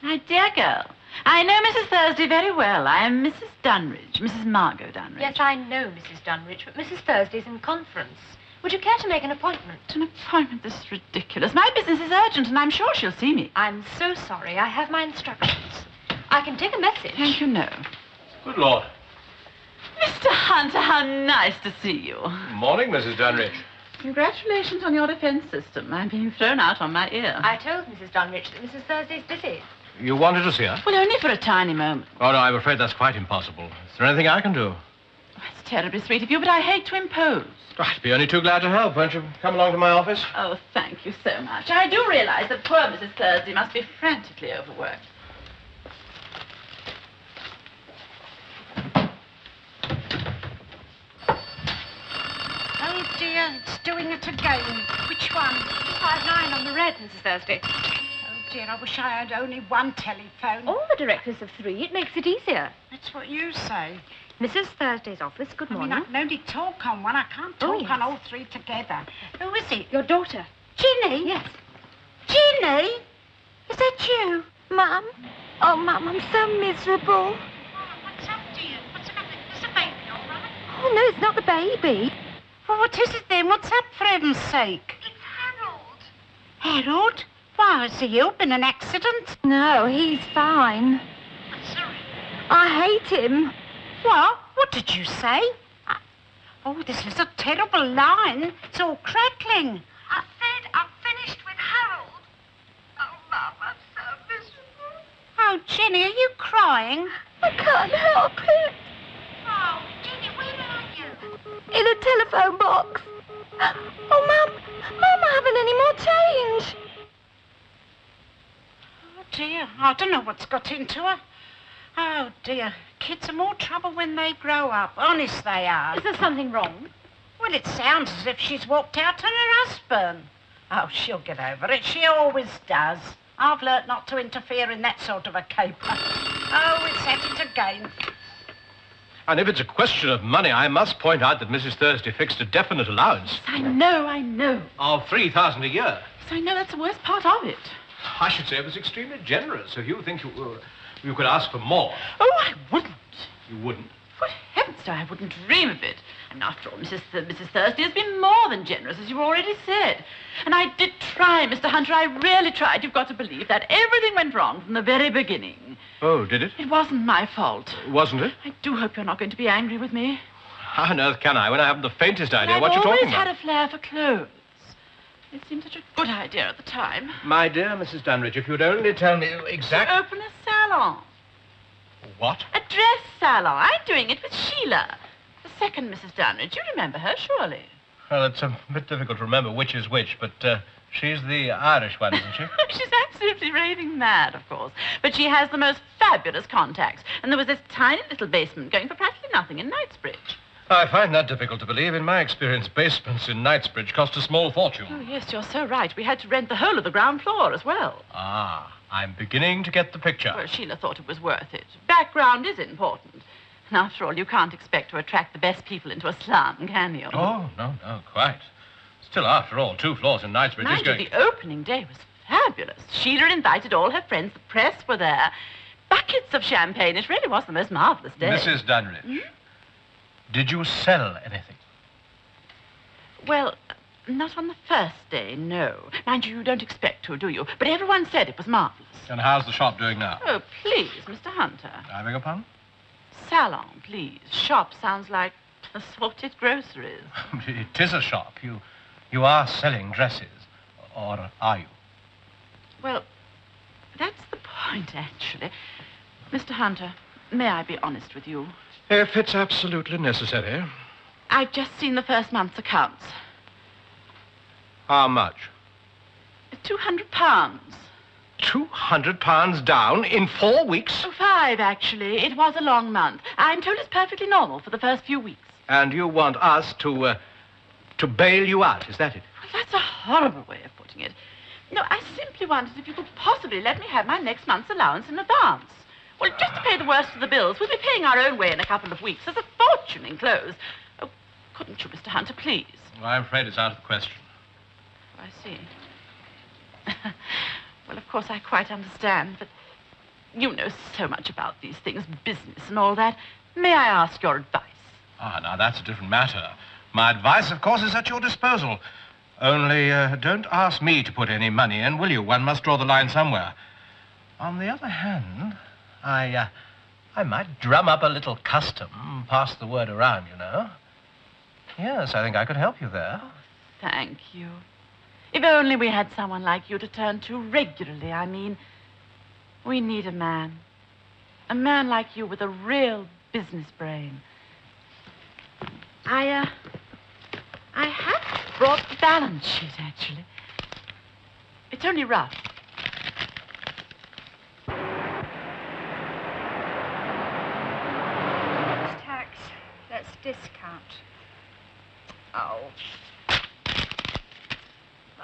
My dear girl, I know Mrs. Thursday very well. I am Mrs. Dunridge, Mrs. Margot Dunridge. Yes, I know Mrs. Dunridge, but Mrs. Thursday's in conference. Would you care to make an appointment? An appointment? This is ridiculous. My business is urgent, and I'm sure she'll see me. I'm so sorry. I have my instructions. I can take a message. Thank you, no. Good Lord. Mr. Hunter, how nice to see you. Morning, Mrs. Dunridge. Congratulations on your defense system. I'm being thrown out on my ear. I told Mrs. Dunridge that Mrs. Thursday's busy. You wanted to see her? Well, only for a tiny moment. Oh, no, I'm afraid that's quite impossible. Is there anything I can do? It's terribly sweet of you, but I hate to impose. I'd be only too glad to help. Won't you come along to my office? Oh, thank you so much. I do realize that poor Mrs. Thursday must be frantically overworked. Oh, dear, it's doing it again. Which one? 259 on the red, Mrs. Thursday. Oh, dear, I wish I had only one telephone. All the directors have 3. It makes it easier. That's what you say. Mrs. Thursday's office, good I morning. mean, I can only talk on one. I can't Oh, talk yes. on all 3 together. Who is it? Your daughter. Ginny? Yes. Ginny? Is that you? Mum? Oh, Mum, I'm so miserable. What's up, dear? What's the matter? Is the baby all right? Oh, no, it's not the baby. Well, what is it then? What's up, for heaven's sake? It's Harold. Harold? Why, has he been in an accident? No, he's fine. I'm sorry. I hate him. What? What did you say? Oh, this is a terrible line. It's all crackling. I said I'm finished with Harold. Oh, Mum, I'm so miserable. Oh, Jenny, are you crying? I can't help it. Oh, Jenny, where are you? In a telephone box. Oh, Mum, I haven't any more change. Oh, dear, I don't know what's got into her. Oh, dear, kids are more trouble when they grow up. Honest they are. Is there something wrong? Well, it sounds as if she's walked out on her husband. Oh, she'll get over it. She always does. I've learnt not to interfere in that sort of a caper. Oh, it's at it again. And if it's a question of money, I must point out that Mrs. Thursday fixed a definite allowance I know. of $3,000 a year. Yes, I know that's the worst part of it. I should say it was extremely generous. If you think you could ask for more, Oh, I wouldn't. you wouldn't. For heaven's sake, I wouldn't dream of it. I mean, after all, Mrs. Thursday has been more than generous, as you've already said. And I did try, Mr. Hunter, I really tried. You've got to believe that everything went wrong from the very beginning. Oh, did it? It wasn't my fault. Wasn't it? I do hope you're not going to be angry with me. How on earth can I when I haven't the faintest idea I've what you're talking always had about? a flair for clothes. It seemed such a good idea at the time. My dear Mrs. Dunridge, if you'd only tell me exactly... Open a salon. What? A dress salon. I'm doing it with Sheila. The second Mrs. Dunridge. You remember her, surely? Well, it's a bit difficult to remember which is which, but she's the Irish one, isn't she? She's absolutely raving mad, of course. But she has the most fabulous contacts. And there was this tiny little basement going for practically nothing in Knightsbridge. I find that difficult to believe. In my experience, basements in Knightsbridge cost a small fortune. Oh, yes, you're so right. We had to rent the whole of the ground floor as well. Ah, I'm beginning to get the picture. Well, Sheila thought it was worth it. Background is important. And after all, you can't expect to attract the best people into a slum, can you? Oh, no, quite. Still, after all, 2 floors in Knightsbridge is Mind you, going... the opening day was fabulous. Sheila invited all her friends. The press were there. Buckets of champagne. It really was the most marvelous day. Mrs. Dunridge, did you sell anything? Well, not on the first day, no. Mind you, you don't expect to, do you? But everyone said it was marvelous. And how's the shop doing now? Oh, please, Mr. Hunter. I beg your pardon? Salon, please. Shop sounds like assorted groceries. It is a shop. You are selling dresses. Or are you? Well, that's the point, actually. Mr. Hunter, may I be honest with you? If it's absolutely necessary. I've just seen the first month's accounts. How much? £200. £200 down in 4 weeks? Oh, 5, actually. It was a long month. I'm told it's perfectly normal for the first few weeks. And you want us to bail you out, is that it? Well, that's a horrible way of putting it. No, I simply wondered if you could possibly let me have my next month's allowance in advance. Well, just to pay the worst of the bills. We'll be paying our own way in a couple of weeks. There's a fortune in clothes. Oh, couldn't you, Mr. Hunter, please? Well, I'm afraid it's out of the question. I see. Well, of course, I quite understand, but you know so much about these things, business and all that. May I ask your advice? Ah, now, that's a different matter. My advice, of course, is at your disposal. Only, don't ask me to put any money in, will you? One must draw the line somewhere. On the other hand, I might drum up a little custom, pass the word around, you know. Yes, I think I could help you there. Oh, thank you. If only we had someone like you to turn to regularly, I mean. We need a man. A man like you with a real business brain. I have brought the balance sheet, actually. It's only rough. Tax. That's discount. Oh.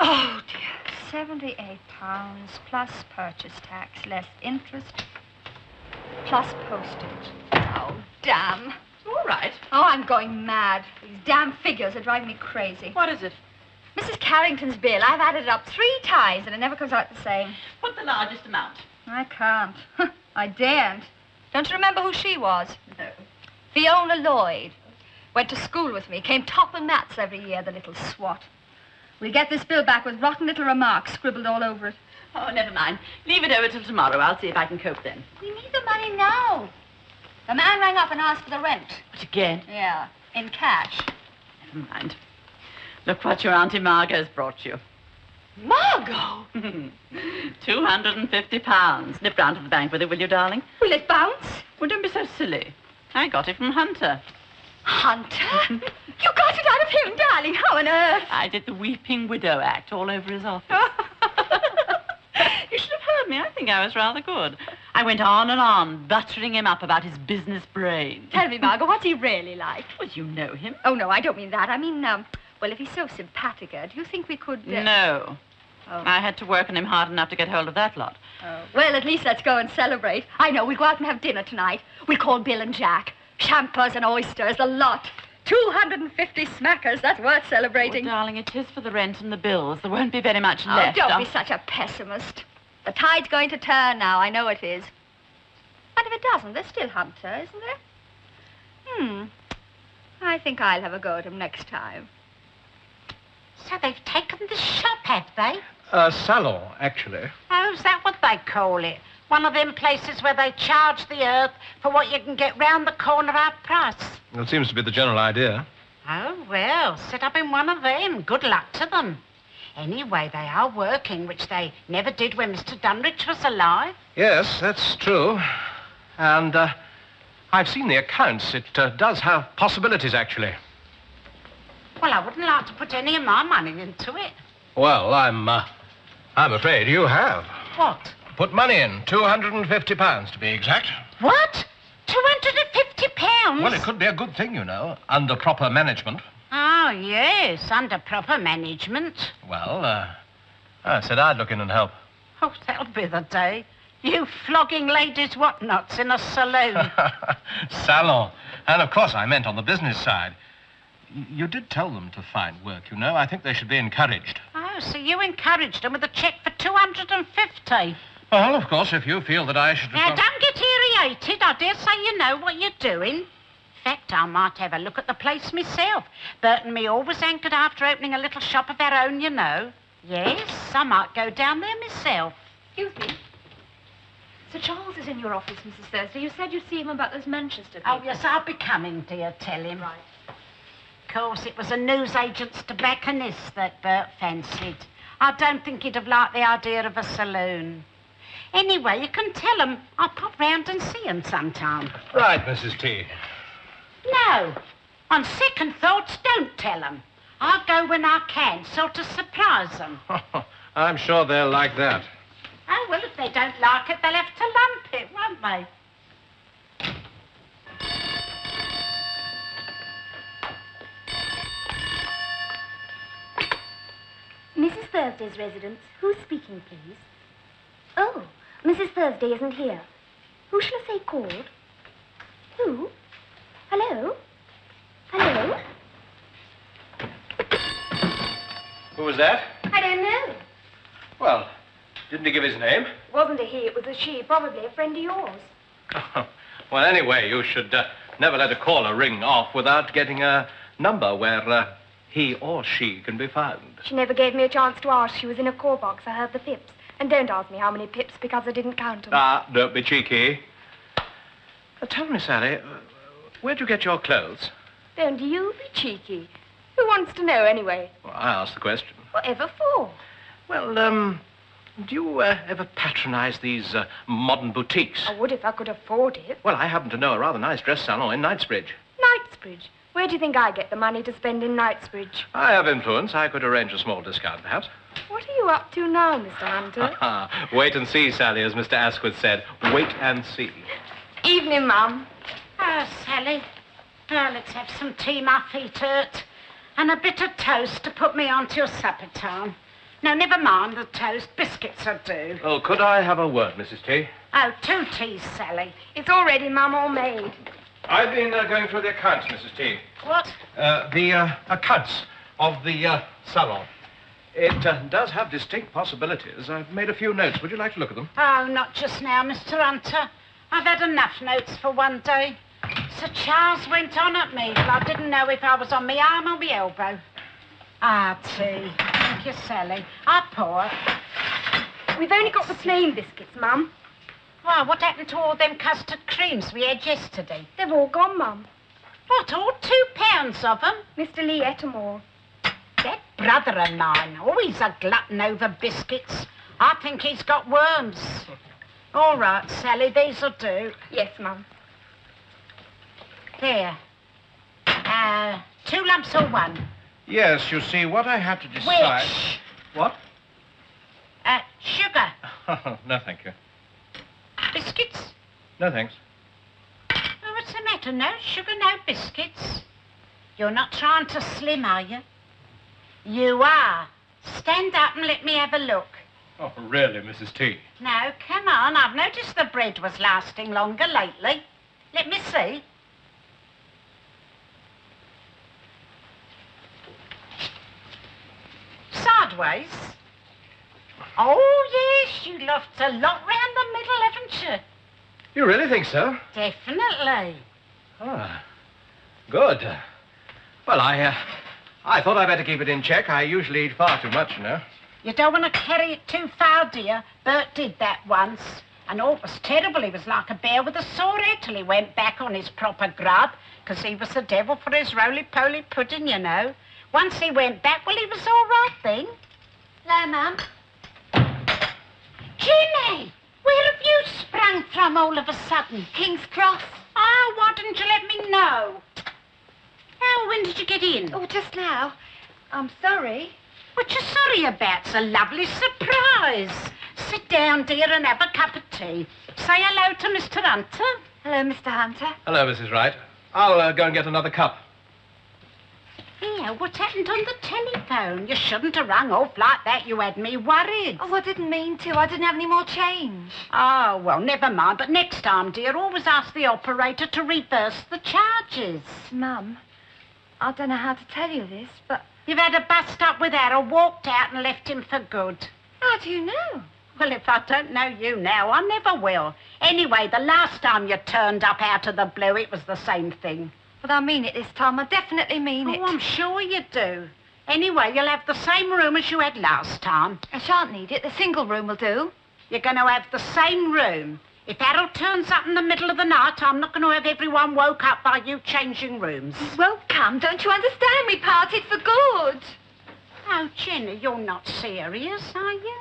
Oh, dear. £78 plus purchase tax, less interest, plus postage. Oh, damn. All right. Oh, I'm going mad. These damn figures are driving me crazy. What is it? Mrs. Carrington's bill, I've added it up 3 times and it never comes out the same. Put the largest amount. I can't. I daren't. Don't you remember who she was? No. Fiona Lloyd. Went to school with me, came top of maths every year, the little swat. We'll get this bill back with rotten little remarks scribbled all over it. Oh, never mind. Leave it over till tomorrow. I'll see if I can cope then. We need the money now. The man rang up and asked for the rent. But again? Yeah, in cash. Never mind. Look what your Auntie Margot's brought you. Margot! £250. Nip round to the bank with it, will you, darling? Will it bounce? Well, don't be so silly. I got it from Hunter. Hunter? You got it out of him, darling. How on earth? I did the Weeping Widow act all over his office. You should have heard me. I think I was rather good. I went on and on, buttering him up about his business brain. Tell me, Margot, what's he really like? Well, you know him. Oh, no, I don't mean that. I mean, well, if he's so simpatica, do you think we could... No. Oh. I had to work on him hard enough to get hold of that lot. Oh. Well, at least let's go and celebrate. I know, we'll go out and have dinner tonight. We'll call Bill and Jack. Champers and oysters, the lot. 250 smackers, that's worth celebrating. Oh, darling, it is for the rent and the bills. There won't be very much left. Oh, don't be such a pessimist. The tide's going to turn now, I know it is. And if it doesn't, there's still Hunter, isn't there? I think I'll have a go at him next time. So they've taken the shop, have they? Salon, actually. Oh, is that what they call it? One of them places where they charge the earth for what you can get round the corner at price. Well, it seems to be the general idea. Oh, well, set up in one of them. Good luck to them. Anyway, they are working, which they never did when Mr. Dunrich was alive. Yes, that's true. And I've seen the accounts. It does have possibilities, actually. Well, I wouldn't like to put any of my money into it. Well, I'm afraid you have. What? Put money in, £250 to be exact. What? £250? Well, it could be a good thing, you know, under proper management. Oh, yes, under proper management. Well, I said I'd look in and help. Oh, that'll be the day. You flogging ladies' whatnots in a saloon. Salon. And, of course, I meant on the business side. You did tell them to find work, you know. I think they should be encouraged. Oh, so you encouraged them with a cheque for £250? Well, of course, if you feel that I should... Now, don't get irritated. I dare say you know what you're doing. In fact, I might have a look at the place myself. Bert and me always anchored after opening a little shop of our own, you know. Yes, I might go down there myself. Excuse me. Sir Charles is in your office, Mrs. Thursday. You said you'd see him about those Manchester papers. Oh, yes, I'll be coming, dear, tell him. Right. Of course, it was a newsagent's tobacconist that Bert fancied. I don't think he'd have liked the idea of a saloon. Anyway, you can tell him I'll pop round and see him sometime. Right, Mrs. T. No. On second thoughts, don't tell him. I'll go when I can, sort of surprise them. I'm sure they'll like that. Oh, well, if they don't like it, they'll have to lump it, won't they? Mrs. Thursday's residence. Who's speaking, please? Oh, Mrs. Thursday isn't here. Who shall I say called? Who? Hello? Hello? Who was that? I don't know. Well, didn't he give his name? It wasn't a he, it was a she, probably a friend of yours. Well, anyway, you should never let a caller ring off without getting a number where he or she can be found. She never gave me a chance to ask. She was in a call box. I heard the pips. And don't ask me how many pips, because I didn't count them. Ah, don't be cheeky. Tell me, Sally, where'd you get your clothes? Don't you be cheeky. Who wants to know, anyway? Well, I asked the question. Whatever for? Well, do you ever patronize these modern boutiques? I would if I could afford it. Well, I happen to know a rather nice dress salon in Knightsbridge. Knightsbridge? Where do you think I get the money to spend in Knightsbridge? I have influence. I could arrange a small discount, perhaps. What are you up to now, Mr. Hunter? Wait and see, Sally, as Mr. Asquith said. Wait and see. Evening, Mum. Oh, Sally. Oh, let's have some tea, my feet hurt. And a bit of toast to put me on to your supper time. No, never mind the toast. Biscuits will do. Oh, could I have a word, Mrs. T? Oh, 2 teas, Sally. It's all ready, Mum, all made. I've been going through the accounts, Mrs. T. What? The accounts of the salon. It does have distinct possibilities. I've made a few notes. Would you like to look at them? Oh, not just now, Mr. Hunter. I've had enough notes for one day. Sir Charles went on at me till I didn't know if I was on my arm or my elbow. Ah, tea. Thank you, Sally. I pour. We've only got the plain biscuits, Mum. Why, what happened to all them custard creams we had yesterday? They've all gone, Mum. What, all 2 pounds of them? Mr. Lee ate 'em all. That brother of mine, always a glutton over biscuits. I think he's got worms. All right, Sally, these'll do. Yes, Mum. There. 2 lumps or 1? Yes, you see, what I have to decide... Which? What? Sugar. No, thank you. Biscuits? No, thanks. Oh, what's the matter? No sugar, no biscuits. You're not trying to slim, are you? You are. Stand up and let me have a look. Oh, really, Mrs. T? No, come on. I've noticed the bread was lasting longer lately. Let me see. Sideways? Oh, yes, you loft a lot round the middle, haven't you? You really think so? Definitely. Ah, good. Well, I thought I'd better keep it in check. I usually eat far too much, you know. You don't want to carry it too far, dear. Bert did that once. And oh, it was terrible. He was like a bear with a sore head till he went back on his proper grub, because he was the devil for his roly-poly pudding, you know. Once he went back, well, he was all right then. Hello, Mum. Jenny, where have you sprung from all of a sudden? King's Cross. Oh, why didn't you let me know? Oh, when did you get in? Oh, just now. I'm sorry. What you sorry about? It's a lovely surprise. Sit down, dear, and have a cup of tea. Say hello to Mr. Hunter. Hello, Mr. Hunter. Hello, Mrs. Wright. I'll go and get another cup. Here, what's happened on the telephone? You shouldn't have rung off like that. You had me worried. Oh, I didn't mean to. I didn't have any more change. Oh, well, never mind. But next time, dear, always ask the operator to reverse the charges. Mum, I don't know how to tell you this, but... You've had a bust up with Errol, walked out and left him for good. How do you know? Well, if I don't know you now, I never will. Anyway, the last time you turned up out of the blue, it was the same thing. But I mean it this time. I definitely mean it. Oh, I'm sure you do. Anyway, you'll have the same room as you had last time. I shan't need it. The single room will do. You're going to have the same room. If Harold turns up in the middle of the night, I'm not going to have everyone woke up by you changing rooms. Won't come. Don't you understand? We parted for good. Oh, Jenny, you're not serious, are you?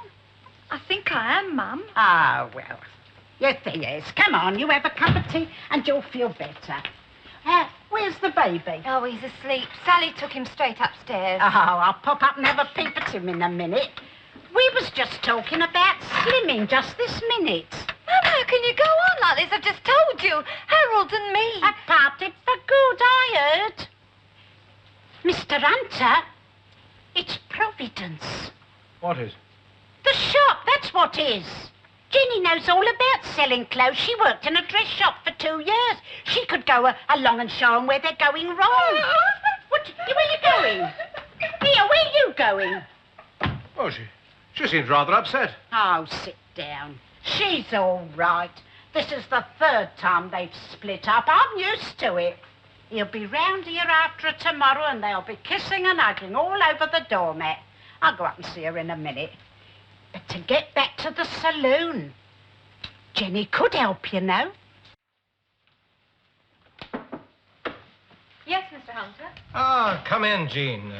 I think I am, Mum. Ah, well, yes, yes. Come on, you have a cup of tea and you'll feel better. Where's the baby? Oh, he's asleep. Sally took him straight upstairs. Oh, I'll pop up and have a peep at him in a minute. We was just talking about slimming just this minute. Mum, how can you go on like this? I've just told you. Harold and me. I parted for good, I heard. Mr. Hunter, it's Providence. What is? The shop, that's what is. Jenny knows all about selling clothes. She worked in a dress shop for 2 years. She could go along and show them where they're going wrong. Where are you going? Here, where are you going? Oh, she seems rather upset. Oh, sit down. She's all right. This is the 3rd time they've split up. I'm used to it. He'll be round here after tomorrow and they'll be kissing and hugging all over the doormat. I'll go up and see her in a minute. But to get back to the saloon, Jenny could help, you know. Yes, Mr. Hunter? Ah, come in, Jean.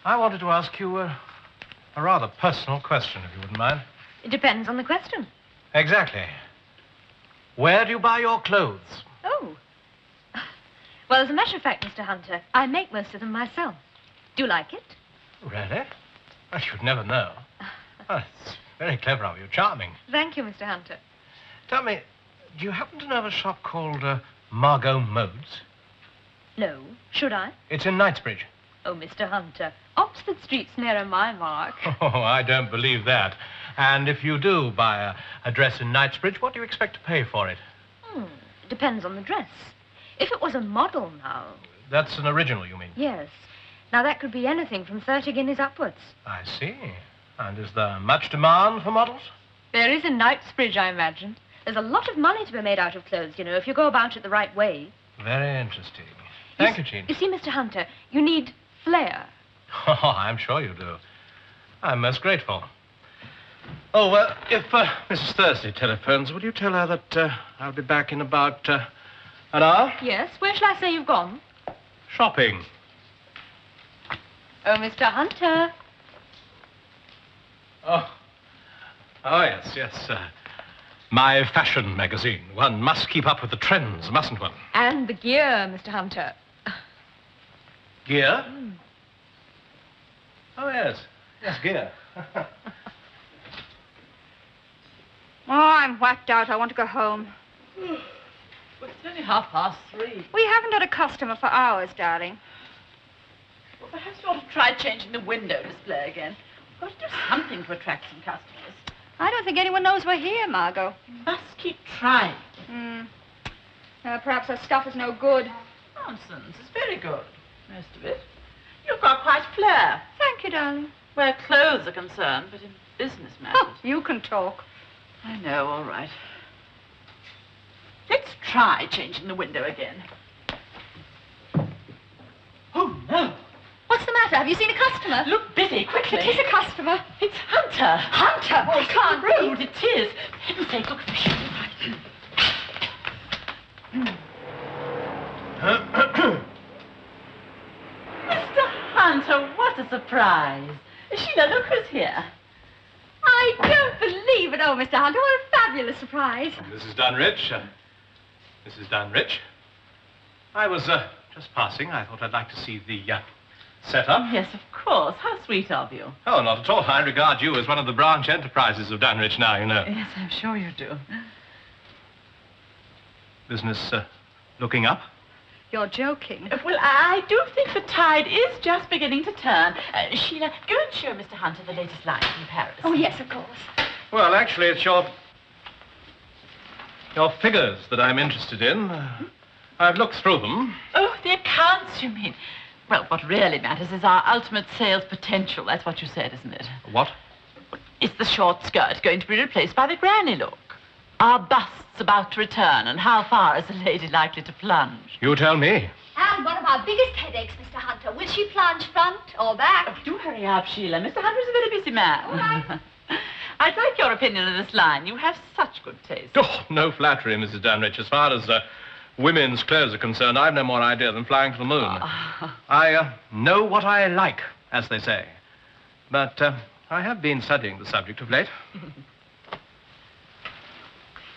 I wanted to ask you a rather personal question, if you wouldn't mind. It depends on the question. Exactly. Where do you buy your clothes? Oh. Well, as a matter of fact, Mr. Hunter, I make most of them myself. Do you like it? Really? Well, you'd never know. Oh, it's very clever of you. Charming. Thank you, Mr. Hunter. Tell me, do you happen to know of a shop called Margot Modes? No. Should I? It's in Knightsbridge. Oh, Mr. Hunter, Oxford Street's nearer my mark. Oh, I don't believe that. And if you do buy a dress in Knightsbridge, what do you expect to pay for it? It depends on the dress. If it was a model now... That's an original, you mean? Yes. Now, that could be anything from 30 guineas upwards. I see. And is there much demand for models? There is in Knightsbridge, I imagine. There's a lot of money to be made out of clothes, you know, if you go about it the right way. Very interesting. Thank you, Jean. You see, Mr. Hunter, you need flair. Oh, I'm sure you do. I'm most grateful. Oh, if Mrs. Thursday telephones, will you tell her that I'll be back in about an hour? Yes? Where shall I say you've gone? Shopping. Oh, Mr. Hunter. Oh, yes. My fashion magazine. One must keep up with the trends, mustn't one? And the gear, Mr. Hunter. Gear? Oh, yes. Yes, gear. Oh, I'm whacked out. I want to go home. Well, it's only 3:30. We haven't had a customer for hours, darling. Well, perhaps you ought to try changing the window display again. We've got to do something to attract some customers. I don't think anyone knows we're here, Margot. You must keep trying. Perhaps our stuff is no good. Nonsense. It's very good, most of it. You've got quite flair. Thank you, darling. Where clothes are concerned, but in business matters. Oh, you can talk. I know, all right. Let's try changing the window again. Oh, no. What's the matter? Have you seen a customer? Look busy, quickly. It is a customer. It's Hunter. Hunter? Oh, it can't be. Rude, it is. For heaven's sake, look at Mr. Hunter, what a surprise. Sheila, look who's here. I don't believe it. Oh, Mr. Hunter, what a fabulous surprise. Mrs. Dunrich. Mrs. Dunrich. I was just passing. I thought I'd like to see the setup. Yes, of course. How sweet of you. Oh, not at all. I regard you as one of the branch enterprises of Dunrich now, you know. Yes, I'm sure you do. Business looking up? You're joking. Well, I do think the tide is just beginning to turn. Sheila, go and show Mr. Hunter the latest line from Paris. Oh, yes, of course. Well, actually, it's your figures that I'm interested in. I've looked through them. Oh, the accounts, you mean? Well, what really matters is our ultimate sales potential. That's what you said, isn't it? What? Is the short skirt going to be replaced by the granny look? Are busts about to return, and how far is a lady likely to plunge? You tell me. And one of our biggest headaches, Mr. Hunter. Will she plunge front or back? Oh, do hurry up, Sheila. Mr. Hunter is a very busy man. All right. I'd like your opinion of this line. You have such good taste. Oh, no flattery, Mrs. Dunrich. As far as women's clothes are concerned, I've no more idea than flying to the moon. I know what I like, as they say. But I have been studying the subject of late.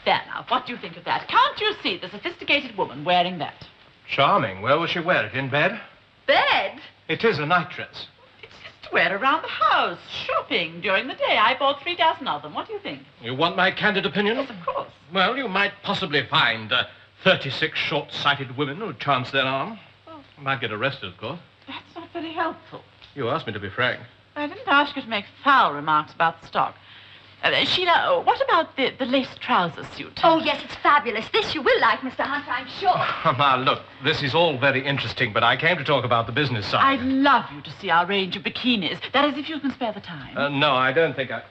There now, what do you think of that? Can't you see the sophisticated woman wearing that? Charming. Where will she wear it? In bed? Bed? It is a nightdress. It's just to wear around the house, shopping during the day. I bought 3 dozen of them. What do you think? You want my candid opinion? Yes, of course. Well, you might possibly find 36 short-sighted women who'd chance their arm. Oh. Might get arrested, of course. That's not very helpful. You asked me to be frank. I didn't ask you to make foul remarks about the stock. Sheila, what about the lace trouser suit? Oh, yes, it's fabulous. This you will like, Mr. Hunter, I'm sure. Now, look, this is all very interesting, but I came to talk about the business side. I'd love you to see our range of bikinis. That is, if you can spare the time. No, I don't think I...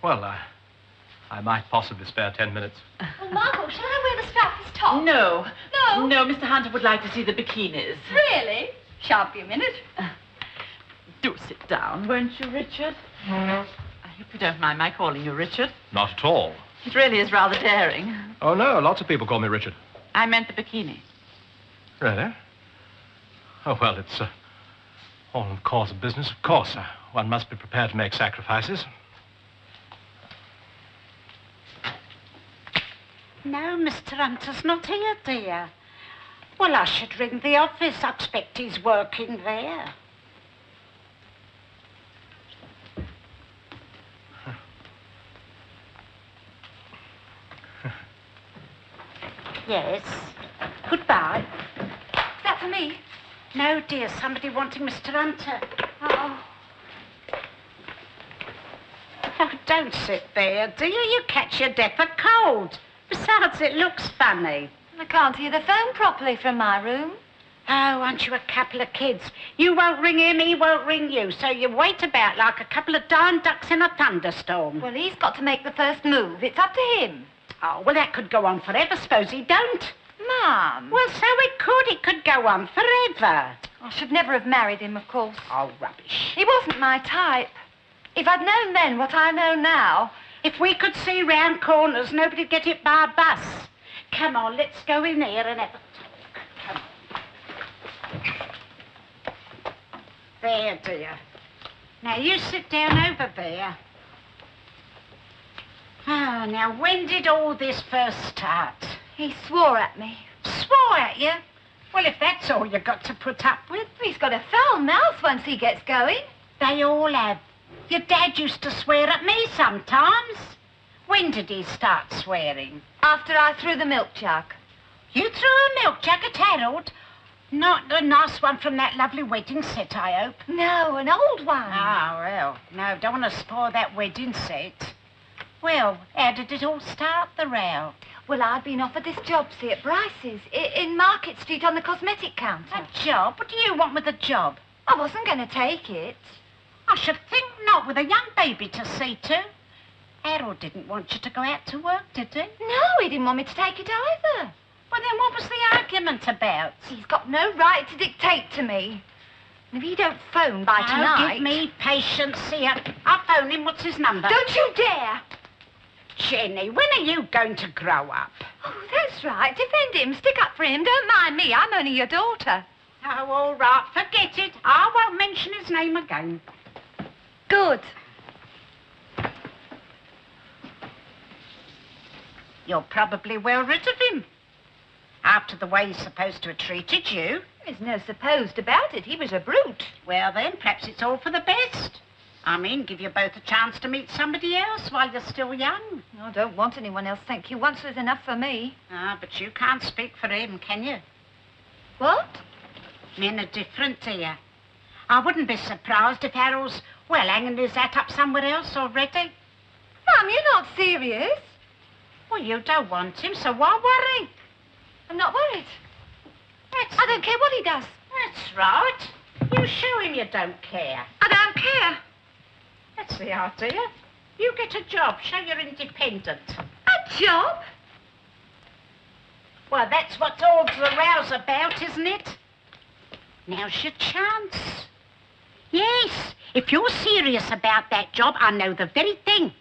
Well, I might possibly spare 10 minutes. Oh, Margot, shall I wear the strapless top? No. No? No, Mr. Hunter would like to see the bikinis. Really? Shan't be a minute. Do sit down, won't you, Richard? I hope you don't mind my calling you Richard. Not at all. It really is rather daring. Oh, no, lots of people call me Richard. I meant the bikini. Really? Oh, well, it's all in the course of business, of course. One must be prepared to make sacrifices. No, Mr. Hunter's not here, dear. Well, I should ring the office. I expect he's working there. Yes. Goodbye. Is that for me? No, dear, somebody wanting Mr. Hunter. Oh. Oh, don't sit there, dear. You catch your death of cold. Besides, it looks funny. I can't hear the phone properly from my room. Oh, aren't you a couple of kids? You won't ring him, he won't ring you. So you wait about like a couple of darn ducks in a thunderstorm. Well, he's got to make the first move. It's up to him. Oh, well, that could go on forever. Suppose he don't. Mum. Well, so it could. It could go on forever. I should never have married him, of course. Oh, rubbish. He wasn't my type. If I'd known then what I know now... If we could see round corners, nobody'd get hit by a bus. Come on, let's go in here and have a talk. Come on. There, dear. Now, you sit down over there. Oh, now, when did all this first start? He swore at me. Swore at you? Well, if that's all you got to put up with. He's got a foul mouth once he gets going. They all have. Your dad used to swear at me sometimes. When did he start swearing? After I threw the milk jug. You threw a milk jug at Harold? Not the nice one from that lovely wedding set, I hope. No, an old one. Ah, well, no, don't want to spoil that wedding set. Well, how did it all start, the row? Well, I'd been offered this job, see, at Bryce's, in Market Street on the cosmetic counter. A job? What do you want with a job? I wasn't going to take it. I should think not, with a young baby to see to. Harold didn't want you to go out to work, did he? No, he didn't want me to take it either. Well, then what was the argument about? He's got no right to dictate to me. And if he don't phone by tonight... Give me patience, see. I'll phone him. What's his number? Don't you dare! Jenny, when are you going to grow up? Oh, that's right. Defend him. Stick up for him. Don't mind me. I'm only your daughter. Oh, all right. Forget it. I won't mention his name again. Good. You're probably well rid of him. After the way he's supposed to have treated you. There's no supposed about it. He was a brute. Well, then, perhaps it's all for the best. I mean, give you both a chance to meet somebody else while you're still young. I don't want anyone else, thank you. Once was enough for me. Ah, but you can't speak for him, can you? What? Men are different, dear. I wouldn't be surprised if Harold's, well, hanging his hat up somewhere else already. Mum, you're not serious. Well, you don't want him, so why worry? I'm not worried. I don't care what he does. That's right. You show him you don't care. I don't care. That's the idea. You get a job, show you're independent. A job? Well, that's what all the row's about, isn't it? Now's your chance. Yes, if you're serious about that job, I know the very thing.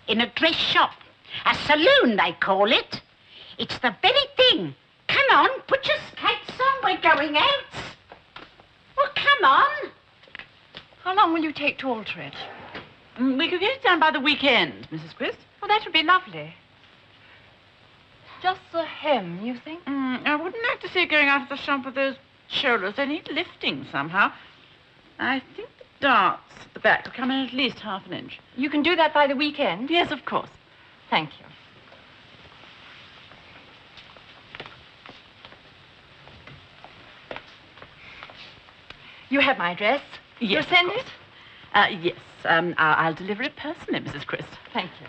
In a dress shop. A saloon, they call it. It's the very thing. Come on, put your skates on. We're going out. Well, come on. How long will you take to alter it? We could get it done by the weekend, Mrs. Quist. Well, that would be lovely. Just a hem, you think? I wouldn't like to see it going out of the shop with those shoulders. They need lifting somehow. I think the darts at the back will come in at least half an inch. You can do that by the weekend? Yes, of course. Thank you. You have my address? Yes, You'll send of it? course. Yes. I'll deliver it personally, Mrs. Christ. Thank you.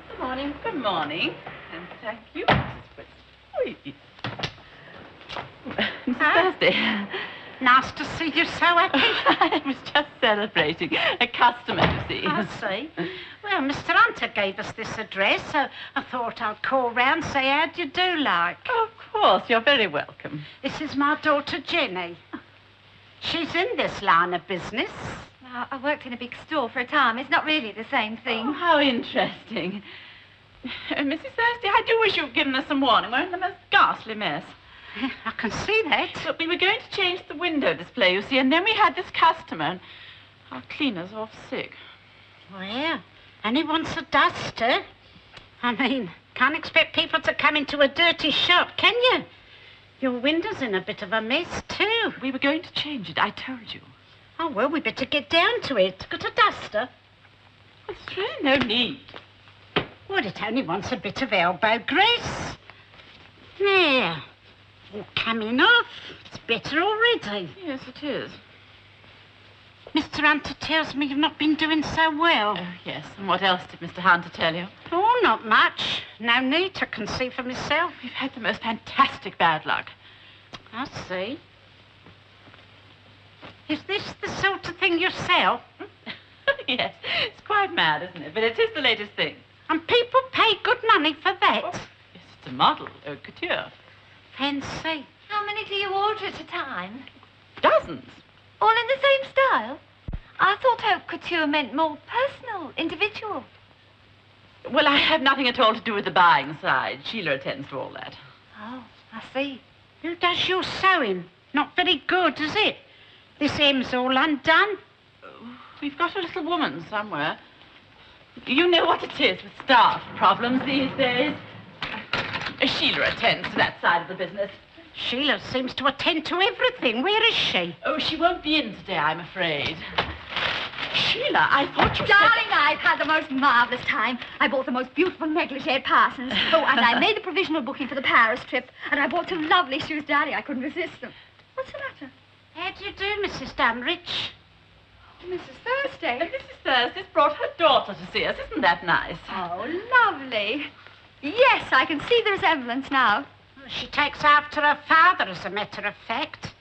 Good morning. Good morning. And thank you, Mrs. Christ. Oh, yes. Mrs. Thursday. Nice to see you so happy. I was just celebrating a customer, you see. I see. Well, Mr. Hunter gave us this address, so I thought I'd call round and say how do you do like. Of course, you're very welcome. This is my daughter, Jenny. She's in this line of business. I worked in a big store for a time. It's not really the same thing. Oh, how interesting. Mrs. Thursday, I do wish you'd given us some warning. We're in the most ghastly mess. I can see that. Look, we were going to change the window display, you see, and then we had this customer, and our cleaner's off sick. Well, only wants a duster. I mean, can't expect people to come into a dirty shop, can you? Your window's in a bit of a mess, too. We were going to change it, I told you. Oh, well, we better get down to it. Got a duster? There's really no need. Well, it only wants a bit of elbow grease. There. All coming off. It's better already. Yes, it is. Mr. Hunter tells me you've not been doing so well. Oh, yes. And what else did Mr. Hunter tell you? Oh, not much. No need to can see for myself. We've had the most fantastic bad luck. I see. Is this the sort of thing you sell? Yes. It's quite mad, isn't it? But it is the latest thing. And people pay good money for that? Oh, yes, it's a model, haute couture. Fancy. How many do you order at a time? Dozens. All in the same style? I thought haute couture meant more personal, individual. Well, I have nothing at all to do with the buying side. Sheila attends to all that. Oh, I see. Who does your sewing? Not very good, is it? This hem's all undone. We've got a little woman somewhere. You know what it is with staff problems these days. Sheila attends to that side of the business. Sheila seems to attend to everything. Where is she? Oh, she won't be in today, I'm afraid. Sheila, I thought you Darling, I've had the most marvellous time. I bought the most beautiful negligee at Parsons. Oh, and I made the provisional booking for the Paris trip. And I bought some lovely shoes, Daddy. I couldn't resist them. What's the matter? How do you do, Mrs. Dunrich? Mrs. Thursday. Mrs. Thursday's brought her daughter to see us. Isn't that nice? Oh, lovely. Yes, I can see the resemblance now. She takes after her father, as a matter of fact.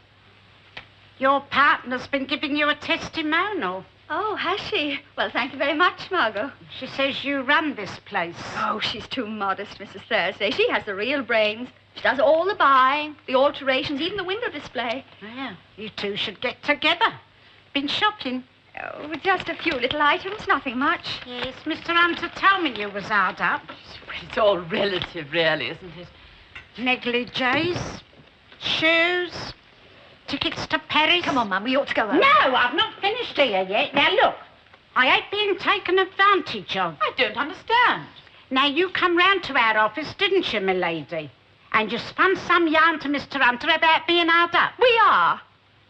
Your partner's been giving you a testimonial. Oh, has she? Well, thank you very much, Margot. She says you run this place. Oh, she's too modest, Mrs. Thursday. She has the real brains. She does all the buying, the alterations, even the window display. Yeah, you two should get together. Been shopping? Oh, just a few little items, nothing much. Yes, Mr. Hunter told me you was hard up. Well, it's all relative, really, isn't it? Negligees, shoes, tickets to Paris. Come on, Mum, we ought to go home. No, I've not finished here yet. Now, look, I ain't being taken advantage of. I don't understand. Now, you come round to our office, didn't you, my lady? And you spun some yarn to Mr. Hunter about being hard up. We are.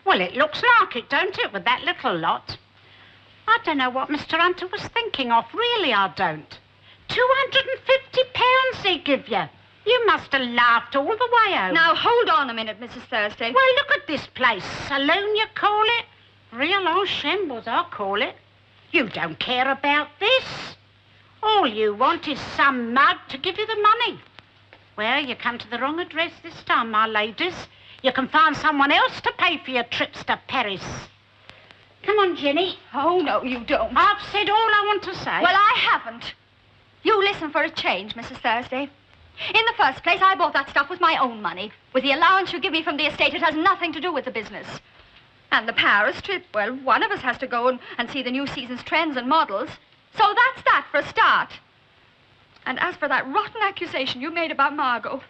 Well, it looks like it, don't it, with that little lot? I don't know what Mr. Hunter was thinking of. Really, I don't. £250 they give you. You must have laughed all the way home. Now, hold on a minute, Mrs. Thursday. Well, look at this place. Saloon, you call it? Real old shambles, I call it. You don't care about this. All you want is some mug to give you the money. Well, you come to the wrong address this time, my ladies. You can find someone else to pay for your trips to Paris. Come on, Jenny. Oh, no, you don't. I've said all I want to say. Well, I haven't. You listen for a change, Mrs. Thursday. In the first place, I bought that stuff with my own money. With the allowance you give me from the estate, it has nothing to do with the business. And the Paris trip, well, one of us has to go and see the new season's trends and models. So that's that for a start. And as for that rotten accusation you made about Margot,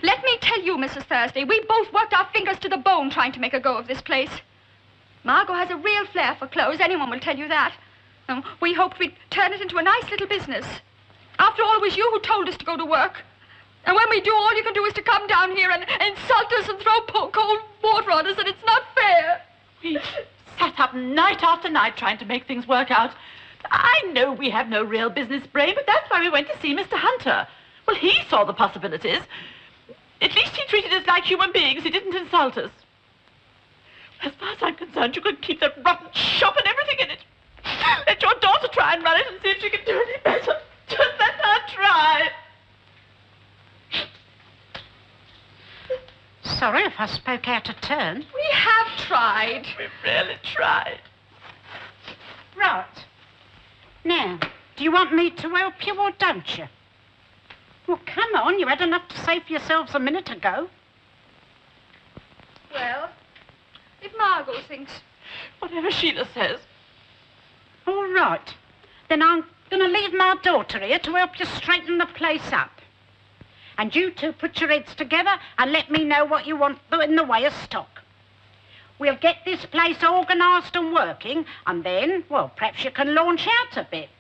let me tell you, Mrs. Thursday, we both worked our fingers to the bone trying to make a go of this place. Margot has a real flair for clothes, anyone will tell you that. And we hoped we'd turn it into a nice little business. After all, it was you who told us to go to work. And when we do, all you can do is to come down here and insult us and throw cold water on us, and it's not fair. We sat up night after night trying to make things work out. I know we have no real business brain, but that's why we went to see Mr. Hunter. Well, he saw the possibilities. At least he treated us like human beings. He didn't insult us. As far as I'm concerned, you can keep that rotten shop and everything in it. Let your daughter try and run it and see if she can do any better. Just let her try. Sorry if I spoke out of turn. We have tried. We really tried. Right. Now, do you want me to help you or don't you? Well, come on, you had enough to say for yourselves a minute ago. Well, if Margot thinks... Whatever Sheila says. All right. Then I'm going to leave my daughter here to help you straighten the place up. And you two put your heads together and let me know what you want in the way of stock. We'll get this place organised and working, and then, well, perhaps you can launch out a bit.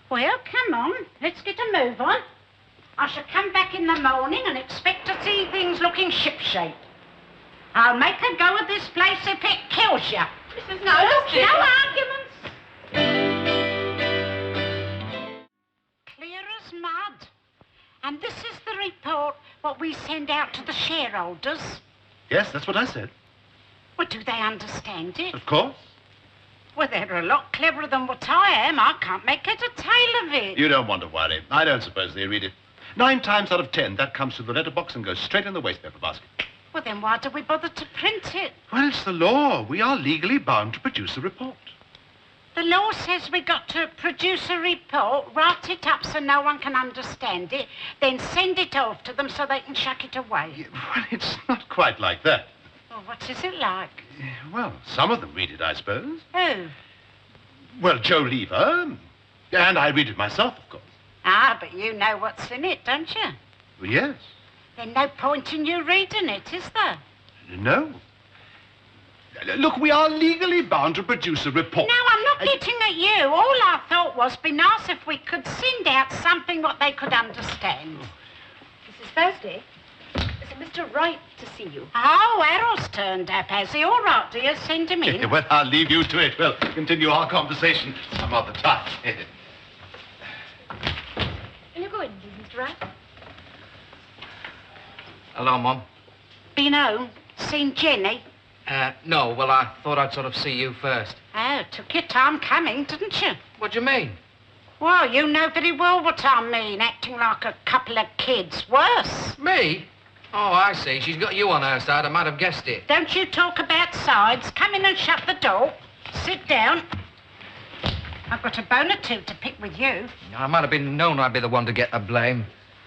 Well, come on, let's get a move on. I shall come back in the morning and expect to see things looking shipshape. I'll make a go of this place if it kills you. Mrs. No, look, Thursday. no arguments. Clear as mud. And this is the report what we send out to the shareholders. Yes, that's what I said. Well, do they understand it? Of course. Well, they're a lot cleverer than what I am. I can't make head or tail of it. You don't want to worry. I don't suppose they read it. 9 times out of 10, that comes through the letterbox and goes straight in the wastepaper basket. Well, then why do we bother to print it? Well, it's the law. We are legally bound to produce a report. The law says we got to produce a report, write it up so no one can understand it, then send it off to them so they can chuck it away. Well, it's not quite like that. Well, what is it like? Well, some of them read it, I suppose. Who? Well, Joe Lever. And I read it myself, of course. Ah, but you know what's in it, don't you? Well, yes. There's no point in you reading it, is there? No. Look, we are legally bound to produce a report. No, I'm not getting at you. All I thought was be nice if we could send out something what they could understand. Mrs. Thursday, it's Mr. Wright to see you. Oh, Harold's turned up, has he? All right, dear, send him in. Well, I'll leave you to it. We'll continue our conversation some other time. Will you go in, please, Mr. Wright? Hello, Mum. Been home? Seen Jenny? No, well, I thought I'd sort of see you first. Oh, took your time coming, didn't you? What do you mean? Well, you know very well what I mean, acting like a couple of kids. Worse. Me? Oh, I see. She's got you on her side. I might have guessed it. Don't you talk about sides. Come in and shut the door. Sit down. I've got a bone or two to pick with you. I might have been known I'd be the one to get the blame.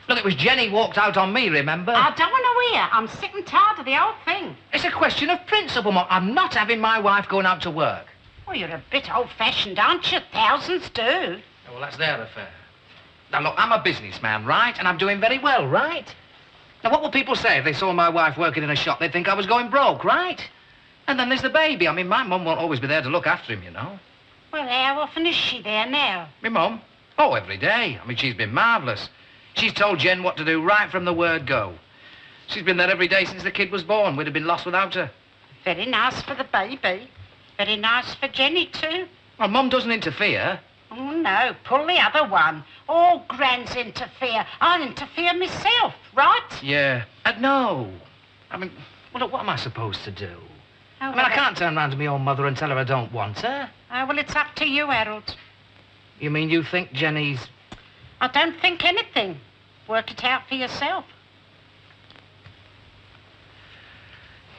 Look, it was Jenny walked out on me, remember? I don't want to hear. I'm sick and tired of the whole thing. It's a question of principle, Mum. I'm not having my wife going out to work. Well, you're a bit old-fashioned, aren't you? Thousands do. Oh, well, that's their affair. Now, look, I'm a businessman, right? And I'm doing very well, right? Now, what will people say if they saw my wife working in a shop? They'd think I was going broke, right? And then there's the baby. I mean, my mum won't always be there to look after him, you know. Well, how often is she there now? My mum? Oh, every day. I mean, she's been marvellous. She's told Jen what to do right from the word go. She's been there every day since the kid was born. We'd have been lost without her. Very nice for the baby. Very nice for Jenny, too. Well, Mum doesn't interfere. Oh, no, pull the other one. All grands interfere. I'll interfere myself, right? Yeah. No. I mean, well, look, what am I supposed to do? Oh, I mean, I can't turn round to my own mother and tell her I don't want her. Oh, well, it's up to you, Harold. You mean you think Jenny's... I don't think anything. Work it out for yourself.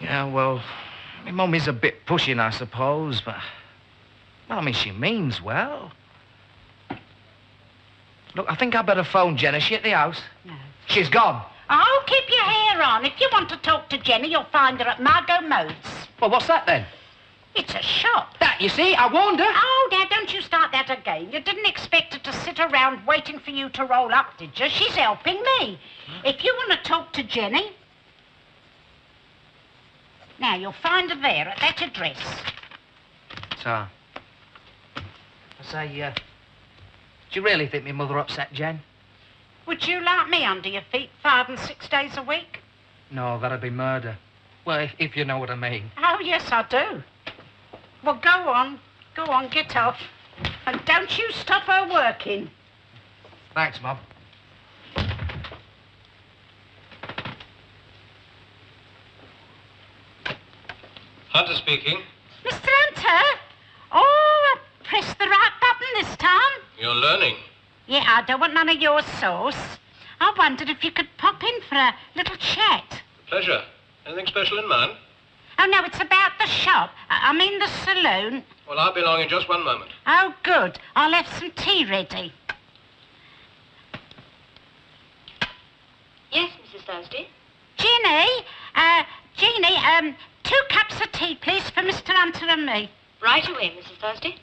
Yeah, well, my mum is a bit pushing, I suppose, but... Well, I mean, she means well. Look, I think I'd better phone Jen. Is she at the house? No. She's gone. Oh, keep your hair on. If you want to talk to Jenny, you'll find her at Margot Mode's. Well, what's that, then? It's a shop. That, you see, I warned her. Oh, Dad, don't you start that again. You didn't expect her to sit around waiting for you to roll up, did you? She's helping me. If you want to talk to Jenny... Now, you'll find her there at that address. So, I say, do you really think my mother upset Jen? Would you like me under your feet 5 and 6 days a week? No, that'd be murder. Well, if you know what I mean. Oh, yes, I do. Well, go on. Go on, get off. And don't you stop her working. Thanks, Mum. Hunter speaking. Mr. Hunter? Oh, I pressed the right button this time. You're learning. Yeah, I don't want none of your sauce. I wondered if you could pop in for a little chat. Pleasure. Anything special in mind? Oh, no, it's about the shop. I mean the saloon. Well, I'll be along in just one moment. Oh, good. I'll have some tea ready. Yes, Mrs. Thursday. Jeannie, 2 cups of tea, please, for Mr. Hunter and me. Right away, Mrs. Thursday.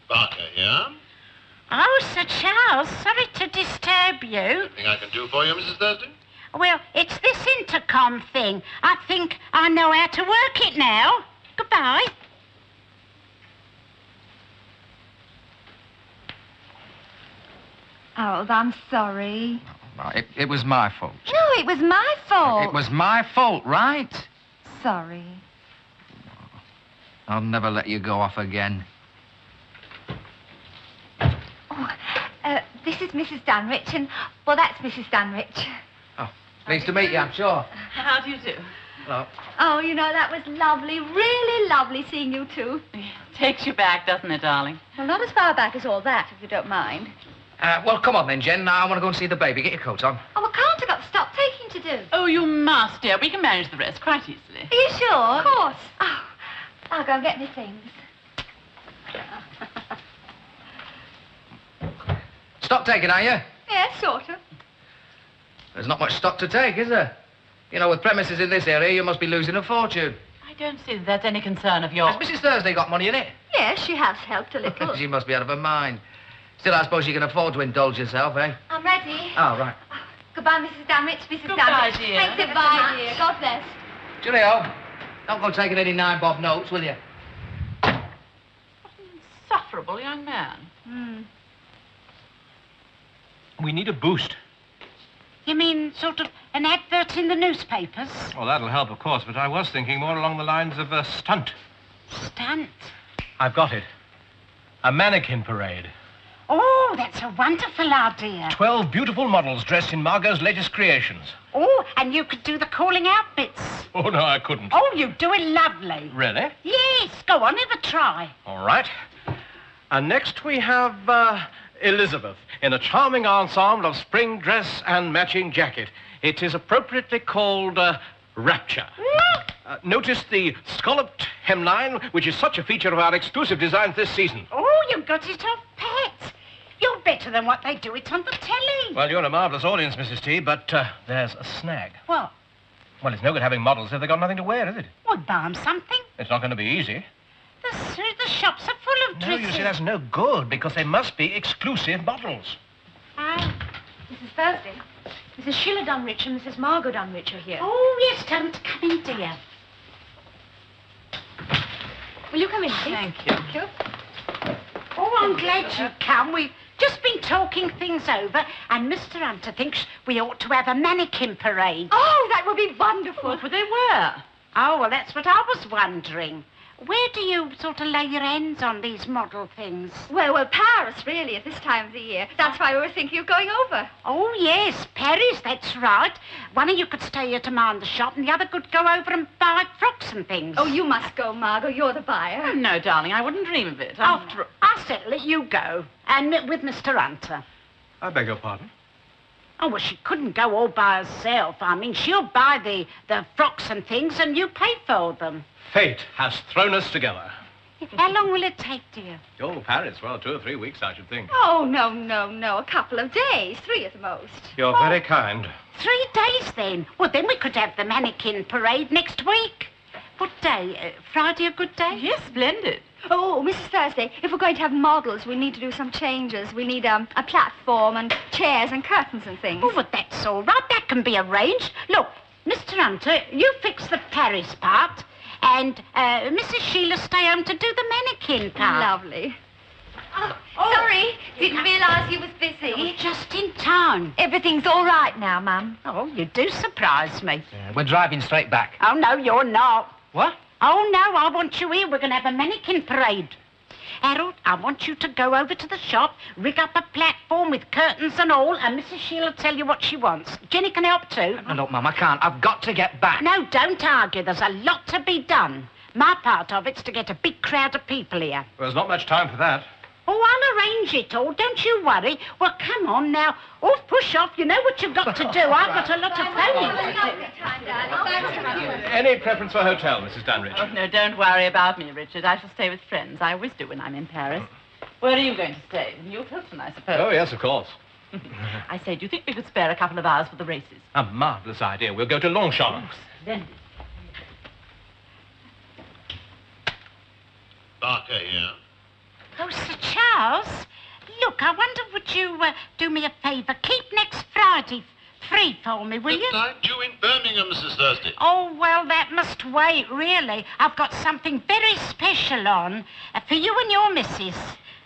Barker here. Oh, Sir Charles, sorry to disturb you. Anything I can do for you, Mrs. Thursday? Well, it's this intercom thing. I think I know how to work it now. Goodbye. Harold, I'm sorry. No, it was my fault. No, it was my fault. It was my fault, right? Sorry. I'll never let you go off again. Oh, this is Mrs. Dunwich, and, well, that's Mrs. Dunwich. Oh, pleased to meet you, I'm sure. How do you do? Hello. Oh, you know, that was lovely, really lovely seeing you two. Takes you back, doesn't it, darling? Well, not as far back as all that, if you don't mind. Well, come on then, Jen. I want to go and see the baby. Get your coat on. Oh, I can't. I've got stock taking to do. Oh, you must, dear. We can manage the rest quite easily. Are you sure? Of course. Oh, I'll go and get me things. Stock taking, are you? Yeah, sort of. There's not much stock to take, is there? You know, with premises in this area, you must be losing a fortune. I don't see that that's any concern of yours. Has Mrs. Thursday got money in it? Yes, she has helped a little. She must be out of her mind. Still, I suppose you can afford to indulge yourself, eh? I'm ready. Oh, right. Goodbye, Mrs. Dunwich. Mrs. Goodbye, Dunwich. dear. Thanks, goodbye, dear. God bless. Cheerio. Don't go taking any 9-bob notes, will you? What an insufferable young man. We need a boost. You mean sort of an advert in the newspapers? Well, that'll help, of course, but I was thinking more along the lines of a stunt. Stunt? I've got it. A mannequin parade. Oh, that's a wonderful idea. 12 beautiful models dressed in Margot's latest creations. Oh, and you could do the calling out bits. Oh, no, I couldn't. Oh, you do it lovely. Really? Yes, go on, have a try. All right. And next we have Elizabeth in a charming ensemble of spring dress and matching jacket. It is appropriately called Rapture. Notice the scalloped hemline, which is such a feature of our exclusive designs this season. Oh, you got it off pat. You're better than what they do it on the telly. Well, you're a marvellous audience, Mrs. T, but there's a snag. What? Well, it's no good having models if they've got nothing to wear, is it? Well, buy 'em something. It's not going to be easy. The shops are full of No, dresses. you see, that's no good, because they must be exclusive models. Mrs. Thursday, Mrs. Sheila Dunwich and Mrs. Margot Dunwich are here. Oh, yes, tell them to come in, dear. Will you come in, please? Thank you. Thank you. Oh, I'm glad you've come. We've just been talking things over, and Mr. Hunter thinks we ought to have a mannequin parade. Oh, that would be wonderful. What would they wear? Oh, well, that's what I was wondering. Where do you sort of lay your hands on these model things? Well, Paris, really, at this time of the year. That's why we were thinking of going over. Oh, yes, Paris, that's right. One of you could stay here to mind the shop, and the other could go over and buy frocks and things. Oh, you must go, Margot. You're the buyer. Oh, no, darling, I wouldn't dream of it. After all... I'll settle it. You go. And with Mr. Hunter. I beg your pardon? Oh, well, she couldn't go all by herself. I mean, she'll buy the frocks and things, and you pay for them. Fate has thrown us together. How long will it take, dear? Oh, Paris, well, 2 or 3 weeks, I should think. Oh, no. A couple of days. 3 at the most. You're very kind. 3 days, then? Well, then we could have the mannequin parade next week. What day? Friday a good day? Yes, splendid. Oh, Mrs. Thursday, if we're going to have models, we need to do some changes. We need a platform and chairs and curtains and things. Oh, but that's all right. That can be arranged. Look, Mr. Hunter, you fix the Paris part, and Mrs. Sheila stay home to do the mannequin part. Lovely. Oh, sorry. Didn't realise you was busy. You're just in time. Everything's all right now, Mum. Oh, you do surprise me. We're driving straight back. Oh, no, you're not. What? Oh, no, I want you here. We're going to have a mannequin parade. Harold, I want you to go over to the shop, rig up a platform with curtains and all, and Mrs. Sheila will tell you what she wants. Jenny can help too. No, look, Mum, I can't. I've got to get back. No, don't argue. There's a lot to be done. My part of it's to get a big crowd of people here. Well, there's not much time for that. Oh, I'll arrange it all. Don't you worry. Well, come on now. Off, push off. You know what you've got to do. I've got a lot of phoning to do. Any preference for hotel, Mrs. Dunridge? Oh, no, don't worry about me, Richard. I shall stay with friends. I always do when I'm in Paris. Where are you going to stay? New Hilton, I suppose. Oh, yes, of course. I say, do you think we could spare a couple of hours for the races? A marvellous idea. We'll go to Longchamp. Splendid. Barker here. Oh, Sir Charles, look, I wonder would you do me a favour? Keep next Friday free for me, will you? I'm due in Birmingham, Mrs. Thursday. Oh, well, that must wait, really. I've got something very special on for you and your missus.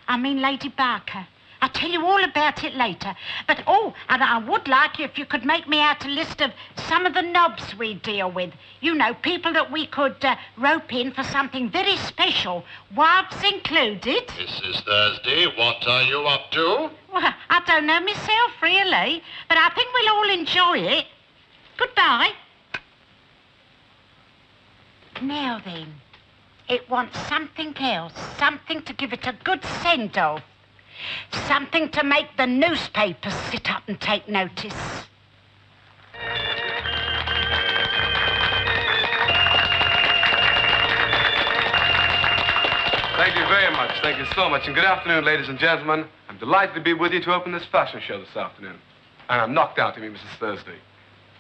I mean, Lady Barker. I'll tell you all about it later. But, oh, and I would like you if you could make me out a list of some of the knobs we deal with. You know, people that we could rope in for something very special, wives included. Mrs. Thursday, what are you up to? Well, I don't know myself, really, but I think we'll all enjoy it. Goodbye. Now then, it wants something else, something to give it a good send-off. Something to make the newspapers sit up and take notice. Thank you very much. Thank you so much. And good afternoon, ladies and gentlemen. I'm delighted to be with you to open this fashion show this afternoon. And I'm knocked out to meet Mrs. Thursday.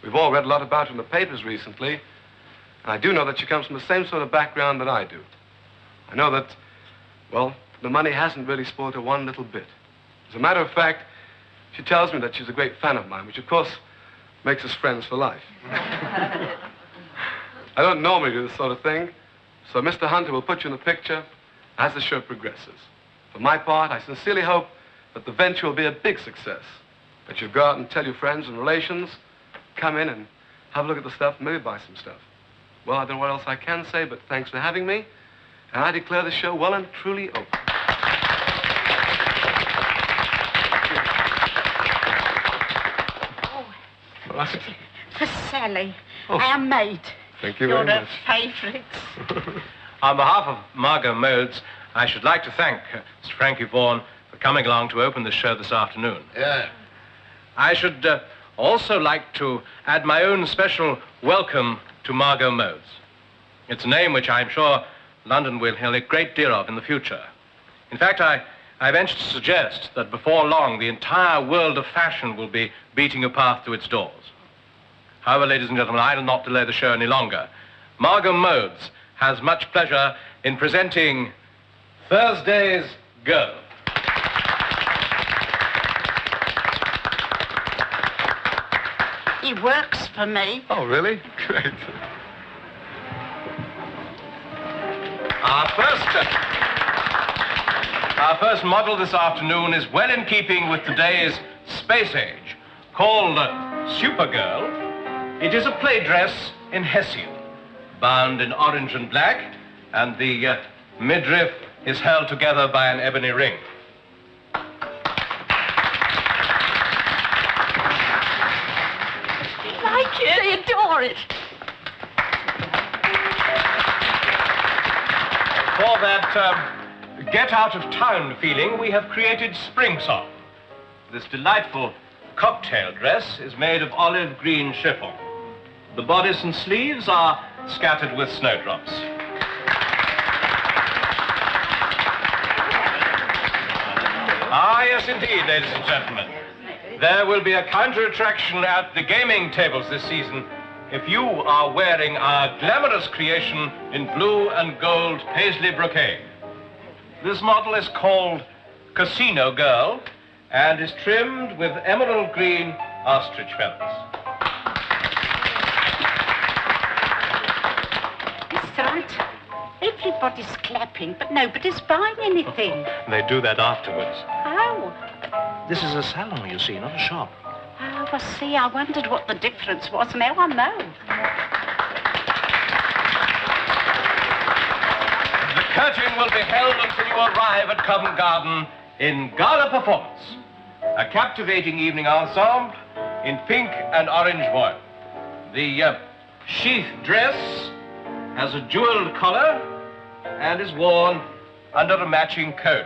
We've all read a lot about her in the papers recently. And I do know that she comes from the same sort of background that I do. I know that, well, the money hasn't really spoiled her one little bit. As a matter of fact, she tells me that she's a great fan of mine, which, of course, makes us friends for life. I don't normally do this sort of thing, so Mr. Hunter will put you in the picture as the show progresses. For my part, I sincerely hope that the venture will be a big success, that you'll go out and tell your friends and relations, come in and have a look at the stuff and maybe buy some stuff. Well, I don't know what else I can say, but thanks for having me, and I declare the show well and truly open. For Sally, our maid. Thank you You're very her much. favourite. On behalf of Margot Modes, I should like to thank Mr. Frankie Vaughan for coming along to open the show this afternoon. Yeah. I should also like to add my own special welcome to Margot Modes. It's a name which I'm sure London will hear a great deal of in the future. In fact, I venture to suggest that before long, the entire world of fashion will be beating a path to its doors. However, ladies and gentlemen, I will not delay the show any longer. Margot Modes has much pleasure in presenting Thursday's Girl. He works for me. Oh, really? Great. Our first model this afternoon is well in keeping with today's space age. Called Supergirl, it is a play dress in Hessian, bound in orange and black, and the midriff is held together by an ebony ring. Like it, I adore it. For that get-out-of-town feeling, we have created Spring Song. This delightful cocktail dress is made of olive green chiffon. The bodice and sleeves are scattered with snowdrops. Ah, yes, indeed, ladies and gentlemen. There will be a counter-attraction at the gaming tables this season if you are wearing our glamorous creation in blue and gold paisley brocade. This model is called Casino Girl and is trimmed with emerald green ostrich feathers. Mr. Hunt, everybody's clapping, but nobody's buying anything. They do that afterwards. Oh. This is a salon, you see, not a shop. Oh, I see. I wondered what the difference was. Now I know. The curtain will be held until you arrive at Covent Garden in gala performance. A captivating evening ensemble in pink and orange voile. The sheath dress has a jeweled collar and is worn under a matching coat.